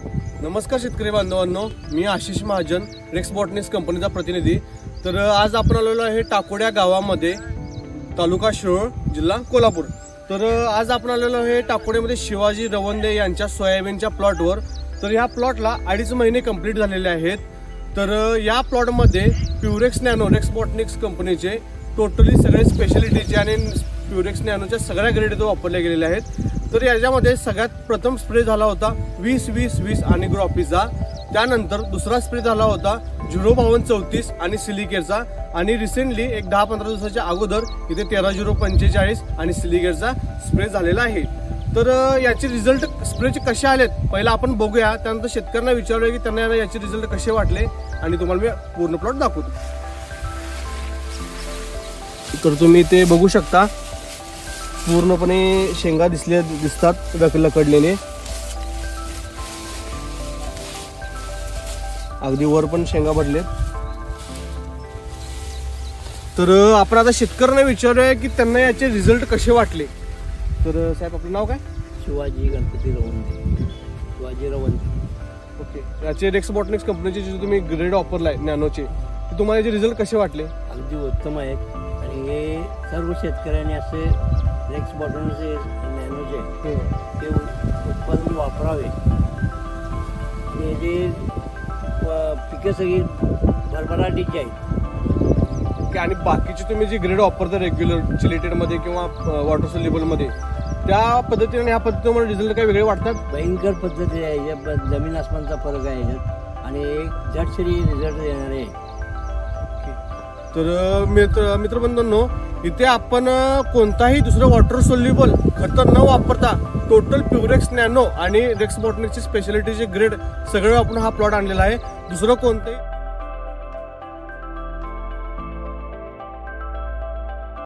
नमस्कार शेतकरी बांधवांनो, मी आशिष महाजन, रेक्स बॉटनिक्स कंपनीचा प्रतिनिधी। तर आज आपण आलेलो आहे टाकोड्या गावामध्ये, तालुका शिरोळ, जिल्हा कोल्हापूर। तर आज आपण आलेलो आहे टाकोड्यामध्ये शिवाजी रवंदे यांच्या सोयाबीनच्या प्लॉटवर। तर या प्लॉटला 2.5 महिने कंप्लीट झालेले आहेत। तर या प्लॉटमध्ये प्युरेक्स नॅनो रेक्स बॉटनिक्स कंपनीचे टोटली सगळे स्पेशालिटीचे आणि प्युरेक्स नॅनोच्या सगळ्या ग्रेड वापरले गेलेले आहेत। तर याच्यामध्ये सगळ्यात प्रथम स्प्रे झाला होता 20-20-20 आणि ग्रॉफीचा। त्यानंतर दुसरा स्प्रे झाला होता 052-34 आणि सिलिकेटचा। आणि रिसेंटली एक 10-15 दिवसाच्या अगोदर इथे 13-045 आणि सिलिकेटचा स्प्रे झालेला आहे। तर याचे रिझल्ट स्प्रेचे कसे आलेत पहिला आपण बघूया, त्यानंतर शेतकऱ्यांना विचारूया की त्यांना याचे रिझल्ट कसे वाटले आणि तुम्हाला मी पूर्ण प्लॉट दाखवतो। तर तुम्ही इथे बघू शकता पूर्णपणे शेंगा दिसतात लकडलेले, अगदी वर पण शेंगा भरलेत। तर आपण आता शेतकऱ्यांना विचारूया की त्यांना याचे रिझल्ट कसे वाटले। तर साहेब आपलं नाव काय? शिवाजी गणपती रवंदे। शिवाजी रवंदे। ओके, याचे रेक्स बॉटनिक्स कंपनीचे जे तुम्ही ग्रेड वापरलाय नॅनोचे, ते तुम्हाला याचे रिझल्ट कसे वाटले? अगदी उत्तम आहेत आणि हे सर्व शेतकऱ्यांनी असे रेक्स बॉटनिक्स नॅनोचे ते उत्पादन वापरावे आणि जे पिके सगळी भरभराटीची आहेत। आणि बाकीचे तुम्ही जे ग्रेड वापरता रेग्युलर चिलेटेड मध्ये किंवा वॉटर सोल्युबल मध्ये, त्या पद्धतीने ह्या पद्धतीने रिझल्ट काही वेगळे वाटतात? भयंकर पद्धती आहे, याच्यात जमीन आसमानचा फरक आहे याच्यात आणि एक झटसरी रिझल्ट देणारे आहे। तर मित्रबंधूंनो, इथे आपण कोणताही दुसरं वॉटर सोल्युबल खत न वापरता टोटल प्युरेक्स नॅनो आणि रेक्स बॉटनिक्सची स्पेशालिटीचे ग्रेड सगळे आपण हा प्लॉट आणलेला आहे। दुसरं कोणतंही